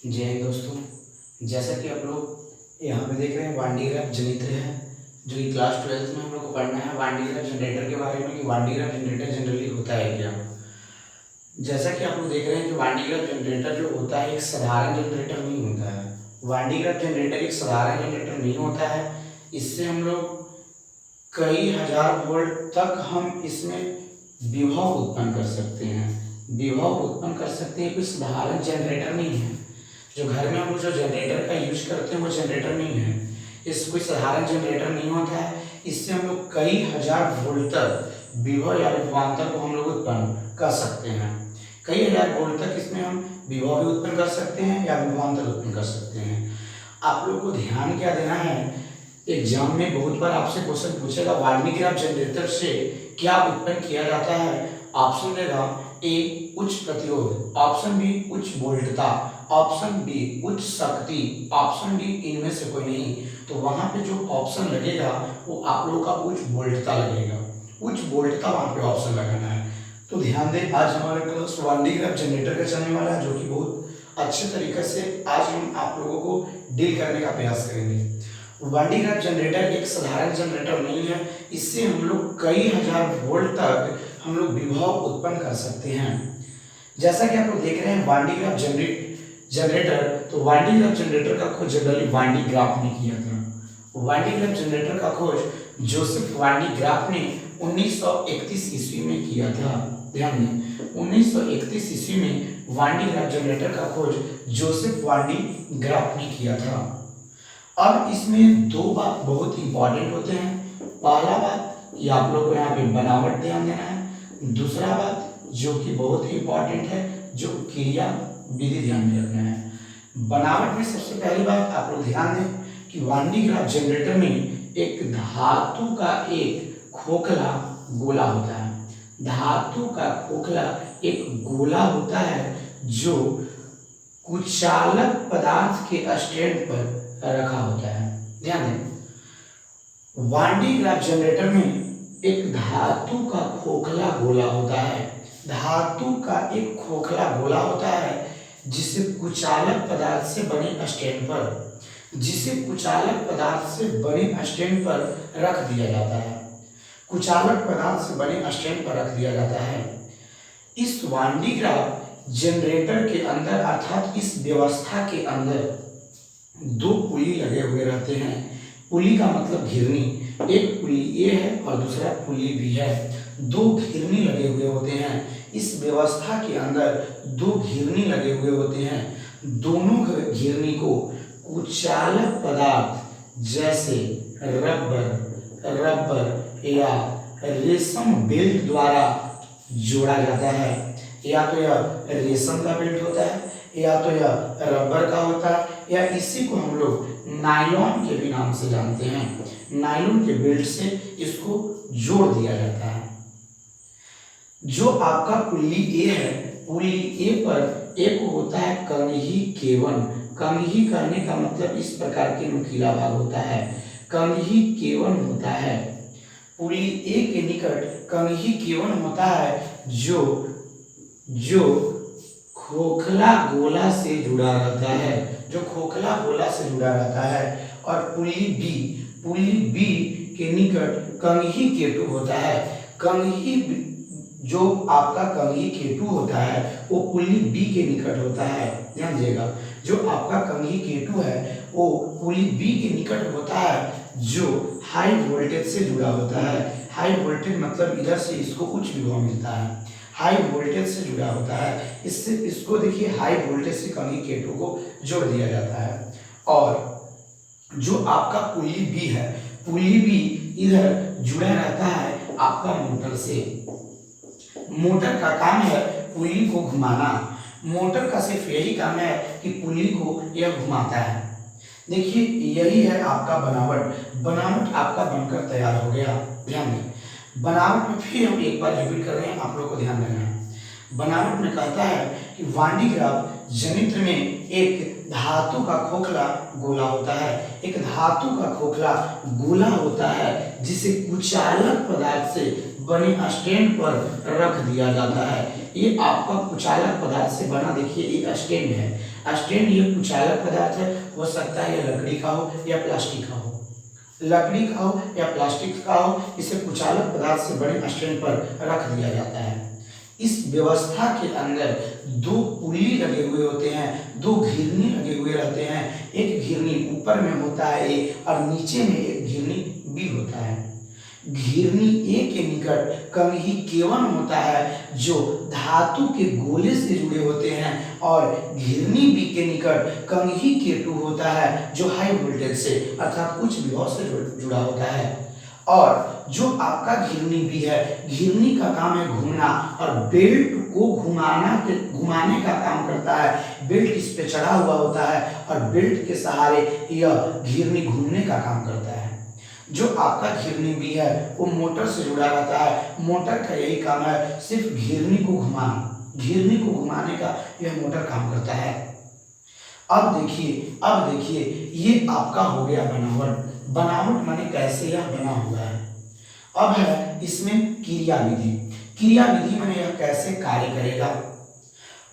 जय हिंद दोस्तों। जैसा कि आप लोग यहाँ पे देख रहे हैं वान डी ग्राफ जनित्र है, जो कि क्लास 12th में हम लोग को पढ़ना है वान डी ग्राफ जनरेटर के बारे में कि वान डी ग्राफ जनरेटर जनरली होता है क्या। जैसा कि आप लोग देख रहे हैं कि वान डी ग्राफ जनरेटर जो होता है एक साधारण जनरेटर नहीं होता है। वान डी ग्राफ जनरेटर एक साधारण जनरेटर नहीं होता है। इससे हम लोग कई हजार वोल्ट तक हम इसमें विभव उत्पन्न कर सकते हैं। विभव उत्पन्न कर सकते हैं, कोई साधारण जनरेटर नहीं है। जो घर में हम लोग जो जनरेटर का यूज करते हैं वो जनरेटर नहीं है। इस कोई साधारण जनरेटर नहीं होता है। इससे हम लोग कई हजार वोल्ट तक विभव या विभवांतर को हम लोग उत्पन्न कर सकते हैं। कई हजार वोल्ट तक इसमें हम विभव भी उत्पन्न कर सकते हैं या विभवांतर उत्पन्न कर सकते हैं। आप लोग को ध्यान क्या देना है, एग्जाम में बहुत बार आपसे क्वेश्चन पूछेगा वान डी ग्राफ जनरेटर से क्या उत्पन्न किया जाता है। ऑप्शन देगा ए उच्च प्रतिरोध, ऑप्शन बी उच्च वोल्टता, ऑप्शन बी उच्च शक्ति, ऑप्शन डी इनमें से कोई नहीं। तो वहां पे जो ऑप्शन लगेगा वो आप लोगों का उच्च वोल्टता लगेगा। उच्च वोल्टता वहां पे ऑप्शन लगाना है। तो ध्यान दें, आज हमारे class one D graph generator का चलने वाला है, जो कि बहुत अच्छे तरीके से आज हम आप लोगों को डील करने का प्रयास करेंगे। वान डी ग्राफ जनरेटर एक साधारण जनरेटर नहीं है। इससे हम लोग कई हजार वोल्ट तक हम लोग विभव उत्पन्न कर सकते हैं। जैसा कि आप लोग देख रहे हैं वान डी ग्राफ जनरेटर, तो वान डी ग्राफ जनरेटर का खोज जनरली वान डी ग्राफ ने किया था। वान डी ग्राफ जनरेटर का खोज जोसेफ वान डी ग्राफ ने 1931 ईस्वी में किया था। ध्यान दें, 1931 ईस्वी में वान डी ग्राफ जनरेटर का खोज जोसेफ वान डी ग्राफ ने किया था। अब इसमें दो बात बहुत इंपॉर्टेंट होते हैं। पहला बात कि आप लोग को यहाँ पे बनावट ध्यान देना है। दूसरा बात जो कि बहुत ही इंपॉर्टेंट है, जो क्रिया विधि ध्यान में रखना है। बनावट में सबसे पहली बात आप लोग ध्यान दें कि वान डी ग्राफ जनरेटर में एक धातु का एक खोखला गोला होता है। धातु का खोखला एक गोला होता है जो कुचालक पदार्थ के स्टैंड पर रखा होता है। ध्यान दें, वान डी ग्राफ जनरेटर में एक धातु का खोखला गोला होता है। धातु का एक खोखला गोला होता है जिसे कुचालक पदार्थ से बने स्टैंड पर रख दिया जाता है। कुचालक पदार्थ से बने स्टैंड पर रख दिया जाता है। इस वान डी ग्राफ जनरेटर के अंदर अर्थात इस व्यवस्था के अंदर दो पुली लगे हुए रहते हैं। पुली का मतलब घिरनी, एक पुली ए है और दूसरा पुली बी है। दो घिरनी लगे हुए होते हैं। इस व्यवस्था के अंदर दो घिरनी लगे हुए होते हैं। दोनों घिरनी को कुचालक पदार्थ जैसे रबर या रेशम बेल्ट द्वारा जोड़ा जाता है। या तो यह रेशम का बेल्ट होता है, या तो यह रबर का होता है, या इसी को हम लोग नायलॉन के भी नाम से जानते हैं। नायलॉन के बेल्ट से इसको जोड़ दिया जाता है। जो आपका पुल्ली ए है, पुल्ली ए पर एक होता है कंघी केवन। कंघी करने का मतलब इस प्रकार के नुकीला भाग होता है, कंघी केवन होता है। पुल्ली ए के निकट कंघी केवन होता है जो खोखला गोला से जुड़ा रहता है, जो खोखला गोला से जुड़ा रहता है। और पुली बी के निकट कंघी केटू होता है। कंघी जो आपका कंघी केटू होता है वो पुली बी के निकट होता है। ध्यान दीजिएगा, जो आपका कंघी केटू है वो पुली बी के निकट होता है, जो हाई वोल्टेज से जुड़ा होता है। हाई वोल्टेज मतलब इधर से इसको उच्च विभव मिलता है, हाई वोल्टेज से जुड़ा होता है। इससे इसको देखिए हाई वोल्टेज से कंघी केटू को जोड़ दिया जाता है। और जो आपका पुली बी है, पुली बी इधर जुड़ा रहता है आपका मोटर से। मोटर का काम है पुली को घुमाना। मोटर का सिर्फ यही काम है कि पुली को यह घुमाता है। देखिए यही है आपका बनावट आपका बनकर तैयार हो गया। ध्यान दें, बनावट में फिर हम एक बार रिपीट कर रहे हैं, आप लोगों को ध्यान देना है। बनावट में कहता है कि वान डी ग्राफ जनित्र में एक धातु का खोखला गोला होता है। एक धातु का खोखला गोला होता है जिसे कुचालक पदार्थ से बने स्टैंड पर रख दिया जाता है। ये आपका कुचालक पदार्थ से बना, देखिए ये स्टैंड है। स्टैंड ये कुचालक पदार्थ है, हो सकता है ये लकड़ी का हो या प्लास्टिक का हो, लकड़ी का हो या प्लास्टिक का हो, इसे कुचालक पदार्थ से बने स्टैंड पर रख दिया जाता है। इस व्यवस्था के अंदर दो पुल्ली लगे हुए होते हैं, दो घिरनी लगे हुए रहते हैं। एक घिरनी ऊपर में होता है ए, और नीचे में एक घिरनी बी होता है। घिरनी ए के निकट कंघी केवन होता है जो धातु के गोले से जुड़े होते हैं, और घिरनी बी के निकट कंघी केटू होता है जो हाई वोल्टेज से अर्थात उच्च विभव से जुड़ा होता है। और जो आपका घिरनी बी है, घिरनी का काम है घूमना, और बेल्ट को घुमाने का काम करता है। बेल्ट इस पे चढ़ा हुआ होता है और बेल्ट के सहारे यह घिरनी घूमने का काम करता है। जो आपका घिरनी बी है वो मोटर से जुड़ा रहता है। मोटर का यही काम है, सिर्फ घिरनी को घुमाना, घिरनी को घुमाने का यह मोटर काम करता है। अब देखिए ये आपका हो गया बनावट। बनावट माने कैसे यह बना हुआ है। अब है इसमें क्रिया विधि। क्रिया विधि माने यह कैसे कार्य करेगा।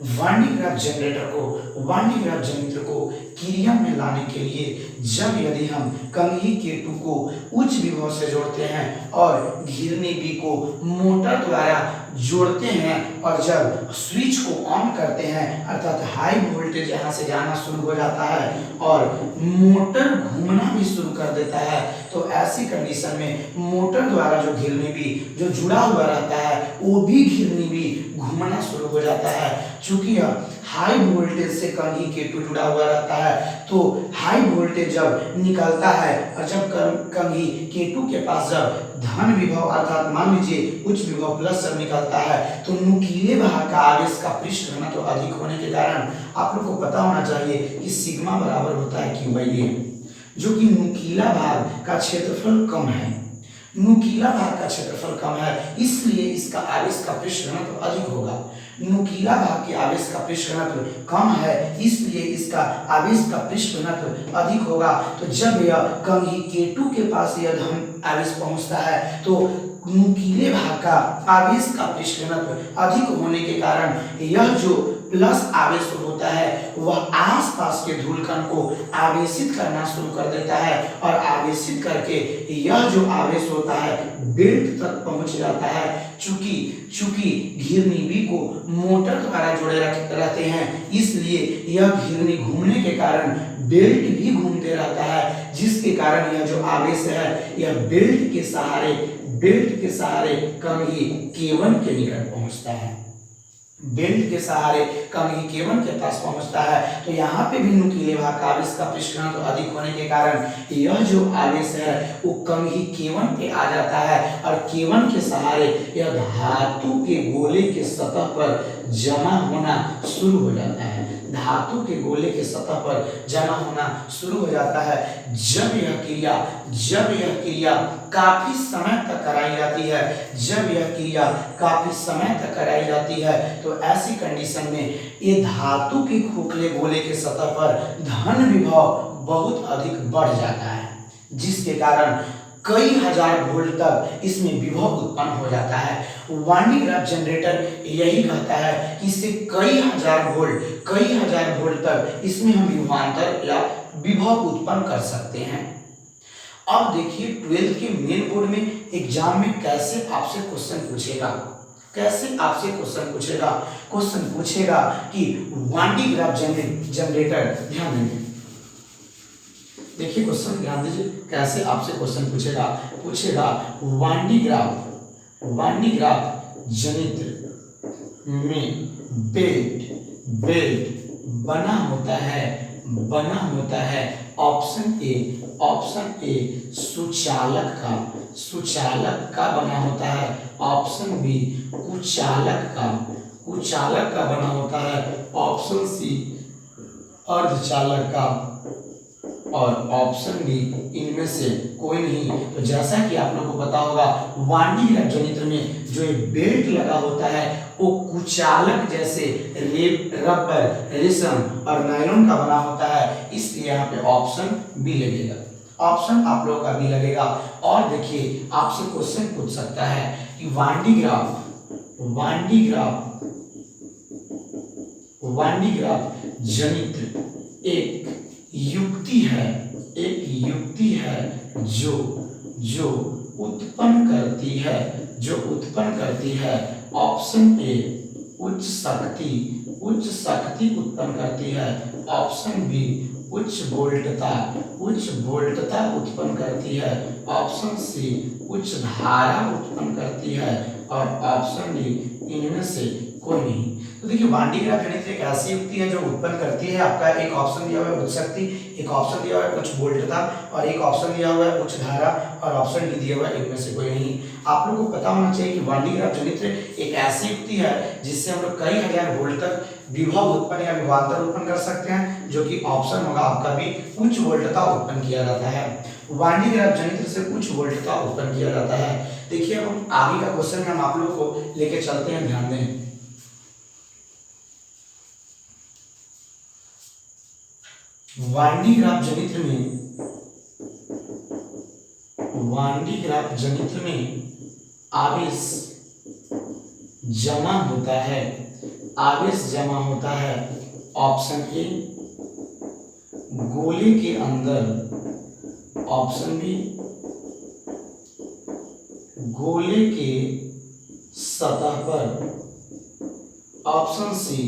वांडी ग्राफ जनरेटर को, वांडी ग्राफ जनित्र को क्रिया में लाने के लिए जब यदि हम कंघी केटू को उच्च विभव से जोड़ते हैं और घिरनी बी को मोटर द्वारा जोड़ते हैं, और जब स्विच को ऑन करते हैं अर्थात हाई वोल्टेज यहाँ से जाना शुरू हो जाता है और मोटर घूमना भी शुरू कर देता है, तो ऐसी कंडीशन में मोटर द्वारा जो घिरनी बी जो जुड़ा हुआ रहता है वो भी घिरनी बी घूमना शुरू हो जाता है। चूंकि हाई वोल्टेज से कंघी केटू जुड़ा हुआ रहता है, तो हाई वोल्टेज जब निकलता है और जब कंघी केटू के पास जब धन विभव अर्थात मान लीजिए उच्च विभव प्लस जब निकलता है, तो नुकीले भाग का आवेश का पृष्ठ घनत्व तो अधिक होने के कारण आप लोग को पता होना चाहिए कि सिग्मा बराबर होता है Q/A, जो कि नुकीला भाग का क्षेत्रफल कम है। नुकीला भाग का क्षेत्रफल कम है, इसलिए इसका आवेश का पृष्ठ घनत्व तो अधिक होगा। नुकीला भाग के आवेश का पृष्ठ घनत्व कम है, इसलिए इसका आवेश का पृष्ठ घनत्व अधिक होगा। तो जब यह कंघी केटू के पास यह धन आवेश पहुंचता है, तो नुकीले भाग का आवेश का पृष्ठ घनत्व अधिक होने के कारण यह जो प्लस आवेश होता है वह आसपास के धूलकण को आवेशित करना शुरू कर देता है, और आवेशित करके यह जो आवेश होता है बेल्ट तक पहुंच जाता है। चूंकि घिरनी बी को मोटर द्वारा जुड़े रहते हैं, इसलिए यह घिरनी घूमने के कारण बेल्ट भी घूमते रहता है, जिसके कारण यह जो आवेश है यह बेल्ट के सहारे कंघी केवन के निकट पहुंचता है। बेल्ट के सहारे कंघी केवन के पास पहुंचता है, तो यहाँ पे भी नुकीले भाग का आवेश का पृष्ठ घनत्व तो अधिक होने के कारण यह जो आवेश है वो कंघी केवन पे आ जाता है, और केवन के सहारे यह धातु के गोले के सतह पर जमा होना शुरू हो जाता है। धातु के गोले के सतह पर जमा होना शुरू हो जाता है। जब यह क्रिया काफी समय तक कराई जाती है, तो ऐसी कंडीशन में ये धातु के खोखले गोले के सतह पर धन विभव बहुत अधिक बढ़ जाता है, जिसके कारण कई हजार वोल्ट तक इसमें विभव उत्पन्न हो जाता है। वांडी ग्राफ जनरेटर यही कहता है कि इससे कई हजार वोल्ट तक इसमें हम विभवांतर या विभव उत्पन्न कर सकते हैं। अब देखिए 12th के मेन बोर्ड में एग्जाम में कैसे आपसे क्वेश्चन पूछेगा कि वांडी ग्राफ जनरेटर, ध्यान देंगे, देखिए क्वेश्चन ध्यान दीजिए कैसे आपसे क्वेश्चन पूछेगा वांडी ग्राफ जनित्र में बेल्ट बना होता है ऑप्शन ए सुचालक का बना होता है, ऑप्शन बी कुचालक का बना होता है, ऑप्शन सी अर्धचालक का, और ऑप्शन डी इनमें से कोई नहीं। तो जैसा कि आप लोगों को पता होगा वांडी ग्राफ जनित्र में जो एक बेल्ट लगा होता है वो कुचालक जैसे रबर, रेशम और नायलॉन का बना होता है, इसलिए यहाँ पे ऑप्शन बी लगेगा। ऑप्शन आप लोगों का बी लगेगा। और देखिए आपसे क्वेश्चन पूछ सकता है कि वान डी ग्राफ जनित्र एक युक्ति है जो उत्पन्न करती है ऑप्शन ए उच्च शक्ति उत्पन्न करती है, ऑप्शन बी उच्च वोल्टता उत्पन्न करती है, ऑप्शन सी उच्च धारा उत्पन्न करती है और ऑप्शन डी इनमें से कोई नहीं। तो देखिए वान डी ग्राफ जनित्र एक ऐसी युक्ति है जो उत्पन्न करती है, आपका एक ऑप्शन दिया हुआ है उच्च शक्ति, एक ऑप्शन दिया हुआ है उच्च वोल्टता और एक ऑप्शन दिया हुआ है उच्च धारा और ऑप्शन डी दिया हुआ है इनमें से कोई नहीं। आप लोगों को पता होना चाहिए कि वान डी ग्राफ जनित्र एक ऐसी युक्ति है जिससे हम लोग कई हजार वोल्ट तक विभव उत्पन्न या विभवांतर उत्पन्न कर सकते हैं, जो कि ऑप्शन होगा आपका भी उच्च वोल्टता उत्पन्न किया जाता है। वान डी ग्राफ जनित्र से उच्च वोल्टता उत्पन्न किया जाता है। देखिए अब हम आगे का क्वेश्चन हम आप लोगों को लेके चलते हैं, ध्यान दें। वान डी ग्राफ जनित्र में आवेश जमा होता है, ऑप्शन ए गोले के अंदर, ऑप्शन बी गोले के सतह पर, ऑप्शन सी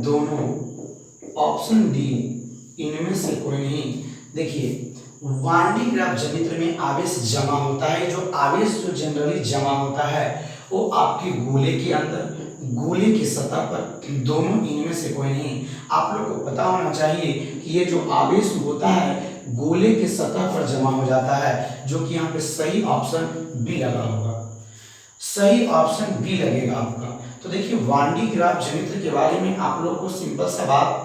दोनों, ऑप्शन डी इनमें से कोई नहीं। देखिए वान डी ग्राफ जनित्र में आवेश जमा होता है, जो आवेश जो जनरली जमा होता है वो आपके गोले के अंदर, गोले की सतह पर, दोनों इनमें से कोई नहीं। आप लोग को पता होना चाहिए कि ये जो आवेश होता है गोले के सतह पर जमा हो जाता है, जो कि यहाँ पे सही ऑप्शन बी लगा होगा, सही ऑप्शन बी लगेगा आपका। तो देखिए वान डी ग्राफ जनित्र के बारे में आप लोग को सिंपल सा बात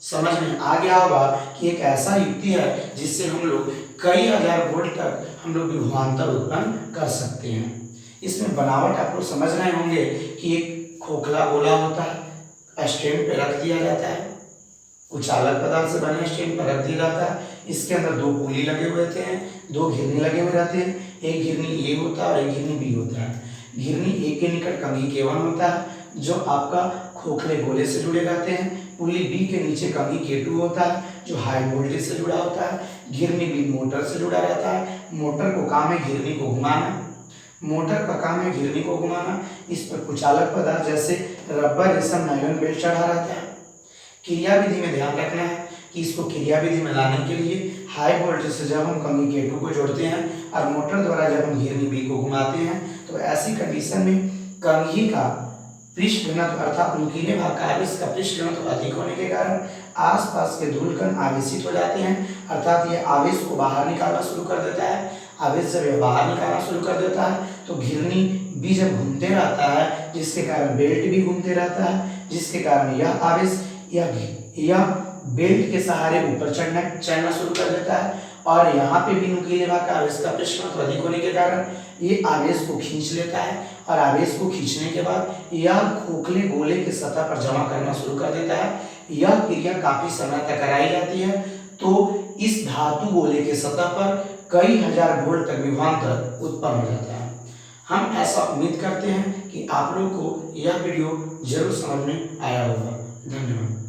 समझ में आ गया होगा कि एक ऐसा युक्ति है जिससे हम लोग कई हजार वोल्ट तक हम लोग विभवांतर उत्पन्न कर सकते हैं। इसमें बनावट आप लोग समझ रहे होंगे कि एक खोखला गोला होता है, स्टैंड पे रख दिया जाता है, कुछ अलग पदार्थ से बने स्टैंड पर रख दिया जाता है, इसके अंदर दो पुली लगे हुए रहते हैं, दो घिरनी लगे हुए रहते हैं, एक घिरनी ए होता है और एक घिरनी बी होता है। घिरनी ए के निकट कंघी K1 होता है जो आपका खोखले गोले से जुड़े रहते हैं, पुली बी के नीचे कंघी K2 होता है जो हाई वोल्टेज से जुड़ा होता है, घिरनी बी मोटर से जुड़ा रहता है, मोटर को काम है घिरनी को घुमाना, मोटर का काम है घिरनी को घुमाना, इस पर कुछ अलग पदार्थ जैसे रबर रेशम नायलॉन बेल्ट चढ़ा रहता है। क्रिया विधि में ध्यान रखना है कि इसको क्रिया विधि में लाने के लिए हाई वोल्टेज से जब हम कंघी K2 को जोड़ते हैं और मोटर द्वारा जब हम घिरनी बी को घुमाते हैं तो ऐसी कंडीशन में कंघी का पृष्ठ घनत्व अर्थात नुकीले भाग का आवेश का पृष्ठ घनत्व अधिक होने के कारण आसपास के धूलकण आवेशित हो जाते हैं, अर्थात ये आवेश को बाहर निकालना शुरू कर देता है। आवेश जब यह बाहर निकालना शुरू कर देता है तो घिरनी बी जब घूमते रहता है जिसके कारण बेल्ट भी घूमते रहता है, जिसके कारण यह आवेश यह बेल्ट के सहारे ऊपर चढ़ना शुरू कर देता है और यहाँ पे भी नुकीले भाग का आवेश का पृष्ठ घनत्व अधिक होने के कारण ये आवेश को खींच लेता है और आवेश को खींचने के बाद यह खोखले गोले के सतह पर जमा करना शुरू कर देता है। यह क्रिया काफी समय तक कराई जाती है तो इस धातु गोले के सतह पर कई हजार वोल्ट तक विभवांतर उत्पन्न हो जाता है। हम ऐसा उम्मीद करते हैं कि आप लोग को यह वीडियो जरूर समझ में आया होगा। धन्यवाद।